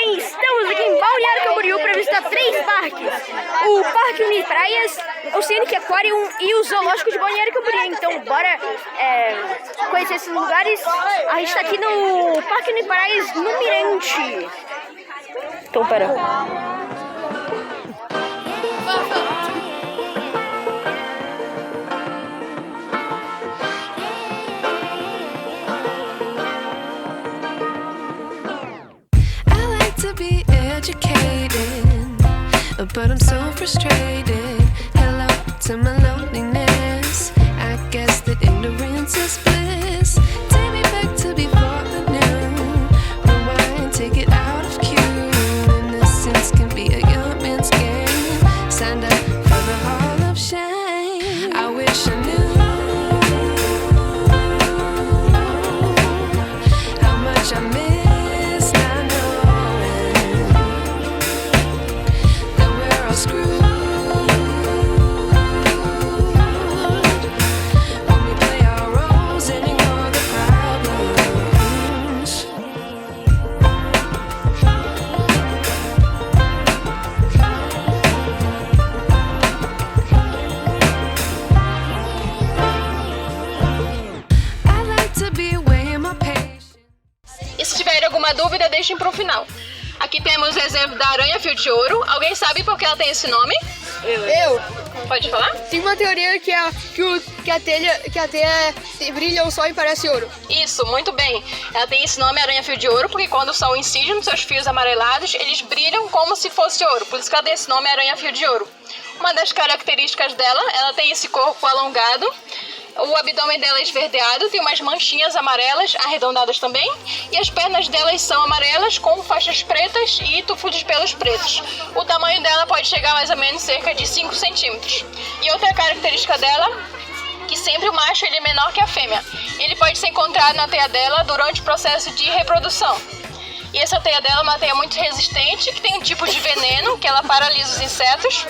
bem, estamos aqui em Balneário Camboriú para visitar 3 parques. O Parque Unipraias, Oceanic Aquarium e o Zoológico de Balneário Camboriú. Então bora conhecer esses lugares. A gente está aqui no Parque Unipraias no Mirante. Então pera. But I'm so frustrated. Hello to my loneliness. I guess that ignorance is bliss. Take me back to before the noon. Rewind, take it out of cue. Innocence can be a young man's game. Signed up for the hall of shame. I wish I knew how much I miss. E se tiver alguma dúvida, deixem para o final. Aqui temos o exemplo da aranha fio de ouro. Alguém sabe por que ela tem esse nome? Eu. Pode falar? Tem uma teoria que a teia brilha o sol e parece ouro. Isso, muito bem. Ela tem esse nome, aranha fio de ouro, porque quando o sol incide nos seus fios amarelados, eles brilham como se fosse ouro. Por isso que ela tem esse nome, aranha fio de ouro. Uma das características dela, ela tem esse corpo alongado. O abdômen dela é esverdeado, tem umas manchinhas amarelas, arredondadas também. E as pernas delas são amarelas, com faixas pretas e tufos de pelos pretos. O tamanho dela pode chegar a mais ou menos cerca de 5 centímetros. E outra característica dela, que sempre o macho ele é menor que a fêmea. Ele pode ser encontrado na teia dela durante o processo de reprodução. E essa teia dela é uma teia muito resistente, que tem um tipo de veneno, que ela paralisa os insetos.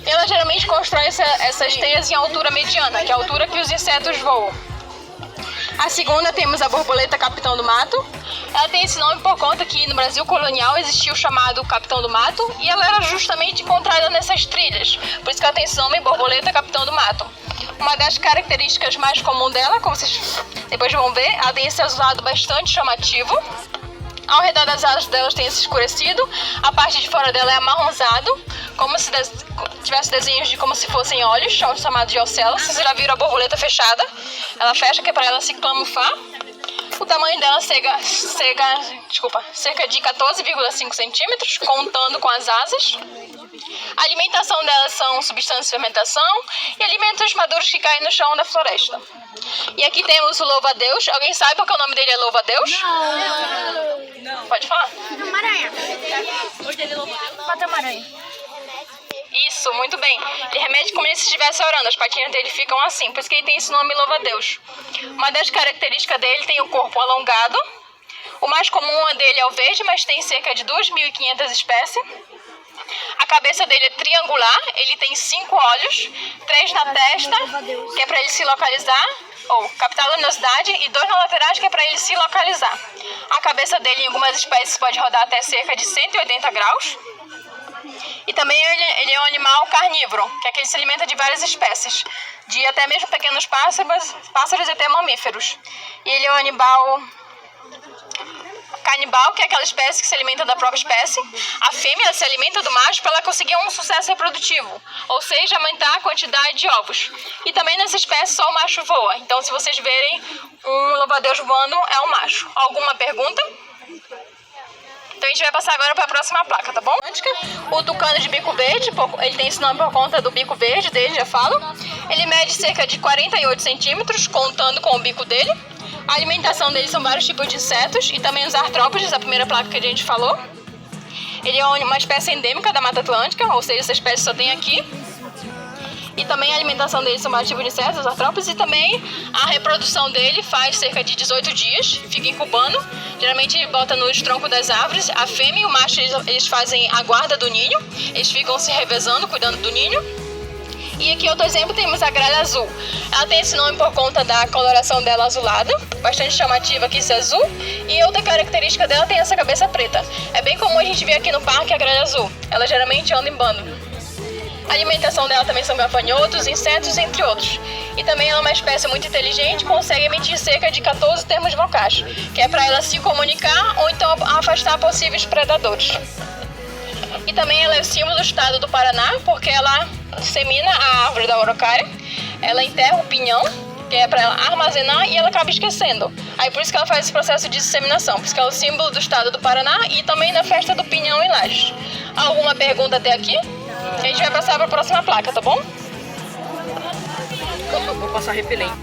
E ela geralmente constrói essas teias em altura mediana, que é a altura que os insetos voam. A segunda temos a borboleta capitão do mato. Ela tem esse nome por conta que no Brasil colonial existia o chamado capitão do mato, e ela era justamente encontrada nessas trilhas. Por isso que ela tem esse nome, borboleta capitão do mato. Uma das características mais comuns dela, como vocês depois vão ver, ela tem esse azulado bastante chamativo. Ao redor das asas delas tem esse escurecido, a parte de fora dela é amarronzado, como se tivesse desenhos de como se fossem olhos, chamados de ocelos. Vocês já viram a borboleta fechada? Ela fecha, que é para ela se camuflar. O tamanho dela cerca de 14,5 centímetros, contando com as asas. A alimentação delas são substâncias de fermentação e alimentos maduros que caem no chão da floresta. E aqui temos o louva-a-Deus. Alguém sabe porque o nome dele é louva-a-Deus? Não. Pode falar? Mata-uma-aranha. Mata-uma-aranha. Isso, muito bem. Ele remete como se estivesse orando. As patinhas dele ficam assim, por isso que ele tem esse nome louva-a-Deus. Uma das características dele tem o corpo alongado. O mais comum dele é o verde, mas tem cerca de 2.500 espécies. A cabeça dele é triangular, ele tem 5 olhos, 3 na testa, que é para ele se localizar, ou captar a luminosidade, e 2 na laterais, que é para ele se localizar. A cabeça dele, em algumas espécies, pode rodar até cerca de 180 graus. E também ele é um animal carnívoro, que é que ele se alimenta de várias espécies, de até mesmo pequenos pássaros e até mamíferos. E ele é um animal canibal, que é aquela espécie que se alimenta da própria espécie. A fêmea se alimenta do macho para ela conseguir um sucesso reprodutivo, ou seja, aumentar a quantidade de ovos. E também nessa espécie só o macho voa. Então, se vocês verem um louva-a-Deus voando, é um macho. Alguma pergunta? Então a gente vai passar agora para a próxima placa, tá bom? O tucano de bico verde, ele tem esse nome por conta do bico verde dele, já falo. Ele mede cerca de 48 centímetros, contando com o bico dele. A alimentação dele são vários tipos de insetos e também os artrópodes, a primeira placa que a gente falou. Ele é uma espécie endêmica da Mata Atlântica, ou seja, essa espécie só tem aqui. E também a alimentação dele são vários tipos de insetos, os artrópodes, e também a reprodução dele faz cerca de 18 dias, fica incubando. Geralmente bota nos troncos das árvores. A fêmea e o macho eles fazem a guarda do ninho, eles ficam se revezando, cuidando do ninho. E aqui outro exemplo temos a gralha azul. Ela tem esse nome por conta da coloração dela azulada, bastante chamativa aqui esse azul. E outra característica dela tem essa cabeça preta. É bem comum a gente ver aqui no parque a gralha azul. Ela geralmente anda em bando. A alimentação dela também são gafanhotos, insetos, entre outros. E também ela é uma espécie muito inteligente, consegue emitir cerca de 14 termos vocais, que é para ela se comunicar ou então afastar possíveis predadores. E também ela é o símbolo do estado do Paraná, porque ela dissemina a árvore da araucária, ela enterra o pinhão, que é para ela armazenar, e ela acaba esquecendo. Aí por isso que ela faz esse processo de disseminação, por isso que é o símbolo do estado do Paraná e também na festa do pinhão em Lages. Alguma pergunta até aqui? A gente vai passar para a próxima placa, tá bom? Vou passar repelente.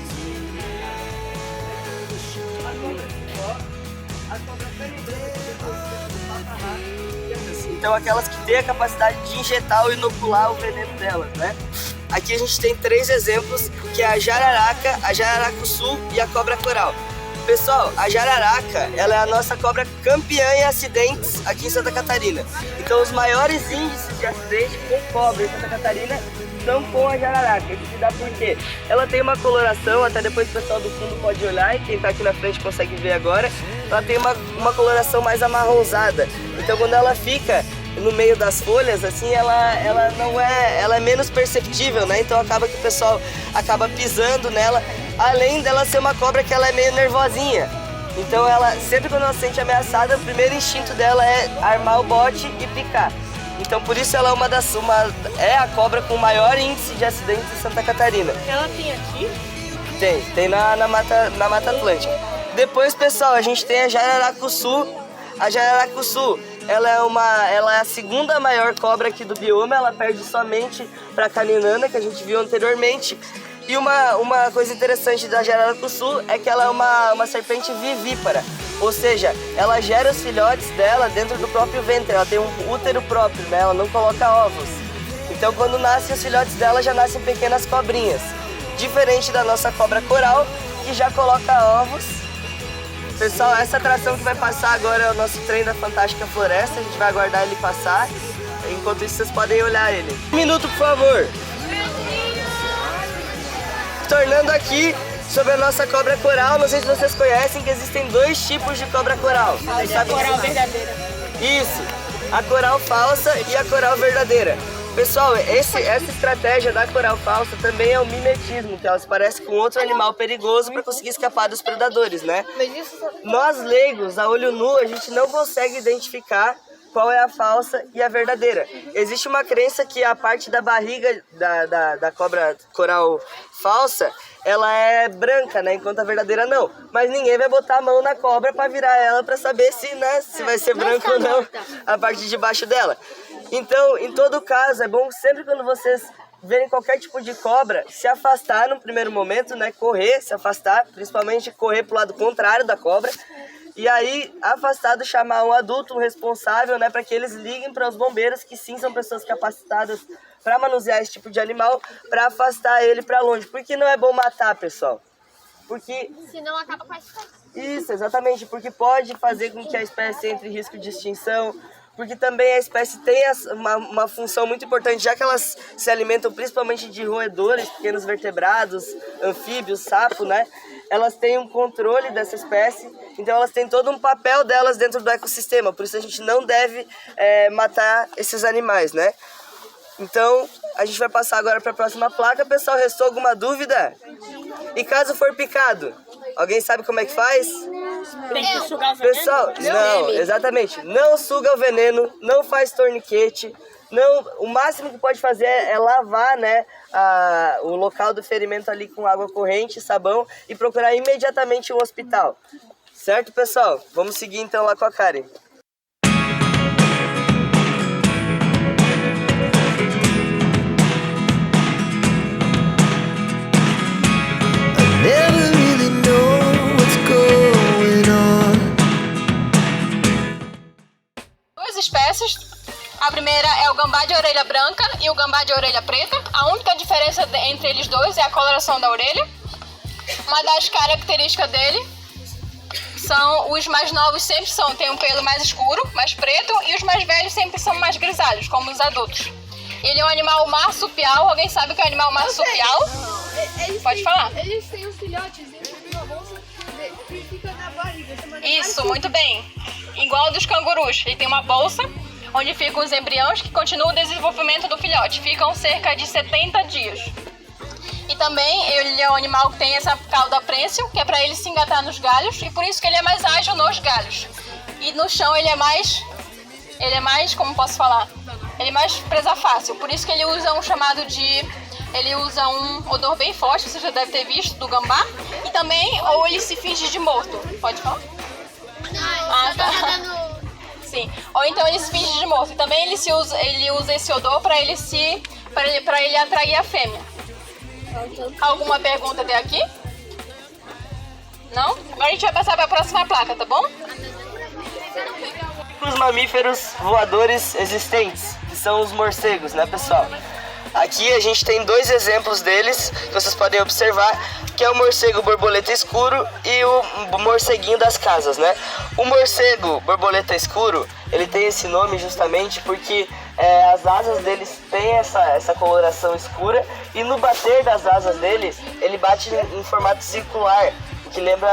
Então aquelas que têm a capacidade de injetar ou inocular o veneno delas, né? Aqui a gente tem 3 exemplos, que é a jararaca, a jararacuçu e a cobra coral. Pessoal, a jararaca, ela é a nossa cobra campeã em acidentes aqui em Santa Catarina. Então os maiores índices de acidente com cobra em Santa Catarina são com a jararaca. Isso se dá porque ela tem uma coloração, até depois o pessoal do fundo pode olhar, e quem está aqui na frente consegue ver agora. Ela tem uma coloração mais amarronzada. Então quando ela fica no meio das folhas, assim, ela é menos perceptível, né? Então acaba que o pessoal acaba pisando nela, além dela ser uma cobra que ela é meio nervosinha. Então ela, sempre quando ela se sente ameaçada, o primeiro instinto dela é armar o bote e picar. Então por isso ela é é a cobra com o maior índice de acidentes em Santa Catarina. Ela tem aqui? Tem na Mata Atlântica. Depois, pessoal, a gente tem a jararacuçu. A jararacuçu, ela é a segunda maior cobra aqui do bioma. Ela perde somente para a caninana, que a gente viu anteriormente. E uma coisa interessante da jararacuçu é que ela é uma serpente vivípara. Ou seja, ela gera os filhotes dela dentro do próprio ventre. Ela tem um útero próprio, né? Ela não coloca ovos. Então quando nascem os filhotes dela, já nascem pequenas cobrinhas. Diferente da nossa cobra coral, que já coloca ovos. Pessoal, essa atração que vai passar agora é o nosso trem da Fantástica Floresta. A gente vai aguardar ele passar. Enquanto isso, vocês podem olhar ele. Um minuto, por favor. Tornando aqui sobre a nossa cobra coral, não sei se vocês conhecem que existem 2 tipos de cobra coral. Vocês sabem Coral disso? verdadeira. Isso, a coral falsa e a coral verdadeira. Pessoal, essa estratégia da coral falsa também é o mimetismo, que ela se parece com outro animal perigoso para conseguir escapar dos predadores, né? Nós leigos, a olho nu, a gente não consegue identificar qual é a falsa e a verdadeira. Existe uma crença que a parte da barriga da cobra coral falsa, ela é branca, né? Enquanto a verdadeira não. Mas ninguém vai botar a mão na cobra para virar ela para saber se vai ser branca ou não a parte de baixo dela. Então, em todo caso, é bom sempre quando vocês verem qualquer tipo de cobra, se afastar no primeiro momento, né? Correr, se afastar, principalmente correr pro lado contrário da cobra. E aí, afastado, chamar um adulto, um responsável, né? Para que eles liguem para os bombeiros, que sim são pessoas capacitadas para manusear esse tipo de animal, para afastar ele para longe. Por que não é bom matar, pessoal? Porque... Senão acaba com a espécie. Isso, exatamente, porque pode fazer com que a espécie entre em risco de extinção, porque também a espécie tem uma função muito importante, já que elas se alimentam principalmente de roedores, pequenos vertebrados, anfíbios, sapo, né? Elas têm um controle dessa espécie, então elas têm todo um papel delas dentro do ecossistema, por isso a gente não deve matar esses animais, né? Então, a gente vai passar agora para a próxima placa. Pessoal, restou alguma dúvida? E caso for picado, alguém sabe como é que faz? Tem que sugar o veneno? Pessoal, não, exatamente. Não suga o veneno, não faz torniquete. Não, o máximo que pode fazer é lavar, né, o local do ferimento ali com água corrente, sabão e procurar imediatamente um hospital. Certo, pessoal? Vamos seguir então lá com a Karen. Duas espécies. A primeira é o gambá de orelha branca e o gambá de orelha preta. A única diferença entre eles dois é a coloração da orelha. Uma das características dele são os mais novos sempre têm um pelo mais escuro, mais preto, e os mais velhos sempre são mais grisalhos, como os adultos. Ele é um animal marsupial. Alguém sabe o que é um animal marsupial? Pode falar. Eles têm os filhotes dentro de uma bolsa que fica na barriga. Isso, muito bem. Igual dos cangurus. Ele tem uma bolsa onde ficam os embriões que continuam o desenvolvimento do filhote. Ficam cerca de 70 dias. E também ele é um animal que tem essa cauda prêncil, que é para ele se engatar nos galhos, e por isso que ele é mais ágil nos galhos. E no chão ele é mais, como posso falar? Ele é mais presa fácil. Por isso que ele usa ele usa um odor bem forte, você já deve ter visto, do gambá. E também, ou ele se finge de morto. Pode falar? Tá. Sim. Ou então ele se finge de morto. E também ele usa esse odor para ele atrair a fêmea. Alguma pergunta até aqui? Não? Agora a gente vai passar para a próxima placa, tá bom? Os mamíferos voadores existentes, que são os morcegos, né, pessoal? Aqui a gente tem dois exemplos deles, que vocês podem observar, que é o morcego borboleta escuro e o morceguinho das casas, né? O morcego borboleta escuro, ele tem esse nome justamente porque as asas deles têm essa coloração escura, e no bater das asas dele, ele bate em formato circular, que lembra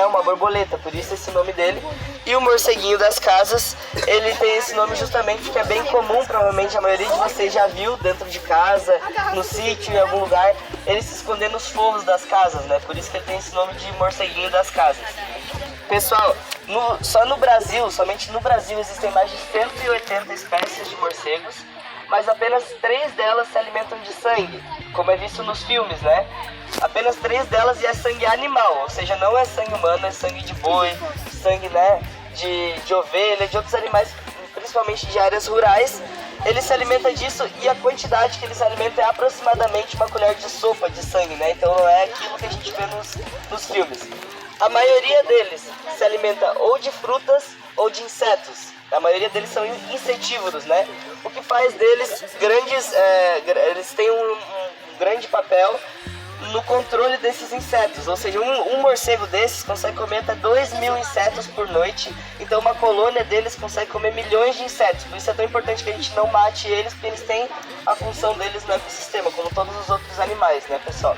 uma borboleta, por isso esse nome dele. E o morceguinho das casas, ele tem esse nome justamente porque é bem comum, provavelmente a maioria de vocês já viu dentro de casa, no sítio, em algum lugar, ele se esconder nos forros das casas, né? Por isso que ele tem esse nome de morceguinho das casas. Pessoal, somente no Brasil existem mais de 180 espécies de morcegos, mas apenas 3 delas se alimentam de sangue, como é visto nos filmes, né? Apenas 3 delas e é sangue animal, ou seja, não é sangue humano, é sangue de boi, sangue, né, de ovelha, de outros animais, principalmente de áreas rurais. Ele se alimenta disso e a quantidade que ele se alimenta é aproximadamente uma colher de sopa de sangue, né? Então não é aquilo que a gente vê nos filmes. A maioria deles se alimenta ou de frutas ou de insetos. A maioria deles são insetívoros, né? O que faz deles eles têm um grande papel no controle desses insetos, ou seja, um morcego desses consegue comer até 2.000 insetos por noite, então uma colônia deles consegue comer milhões de insetos, por isso é tão importante que a gente não mate eles, porque eles têm a função deles no ecossistema, como todos os outros animais, né, pessoal?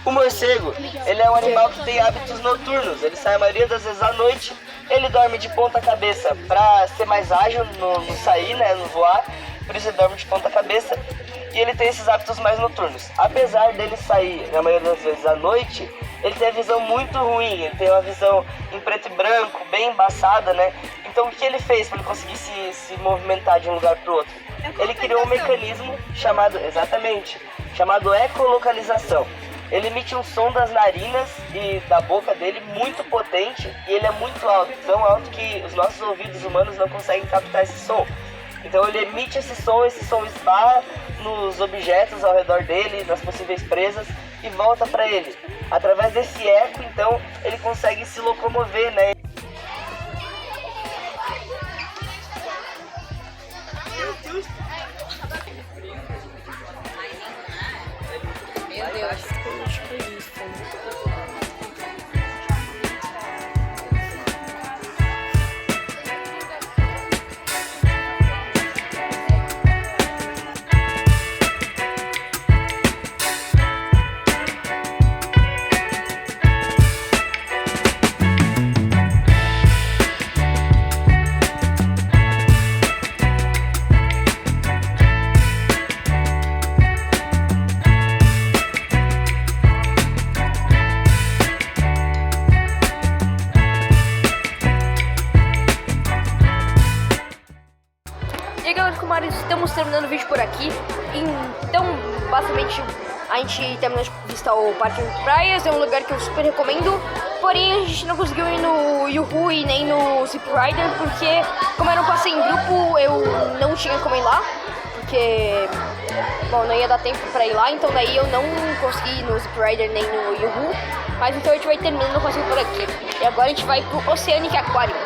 O morcego, ele é um animal que tem hábitos noturnos, ele sai a maioria das vezes à noite, ele dorme de ponta cabeça para ser mais ágil no sair, né, no voar, por isso ele dorme de ponta cabeça. E ele tem esses hábitos mais noturnos. Apesar dele sair, na maioria das vezes, à noite, ele tem a visão muito ruim. Ele tem uma visão em preto e branco, bem embaçada, né? Então, o que ele fez para ele conseguir se movimentar de um lugar para o outro? Ele criou um mecanismo chamado ecolocalização. Ele emite um som das narinas e da boca dele muito potente, e ele é muito alto, tão alto que os nossos ouvidos humanos não conseguem captar esse som. Então ele emite esse som esbarra nos objetos ao redor dele, nas possíveis presas, e volta para ele. Através desse eco, então, ele consegue se locomover, né? Meu Deus. Estamos terminando o vídeo por aqui. Então, basicamente, a gente terminou de visitar o Parque de Praias. É um lugar que eu super recomendo. Porém, a gente não conseguiu ir no Yoo-Hoo e nem no Zip Rider, porque, como era um passeio em grupo, eu não tinha como ir lá. Porque, bom, não ia dar tempo pra ir lá. Então, daí eu não consegui ir no Zip Rider nem no Yoo-Hoo. Mas então a gente vai terminando o passeio por aqui. E agora a gente vai pro Oceanic Aquarium.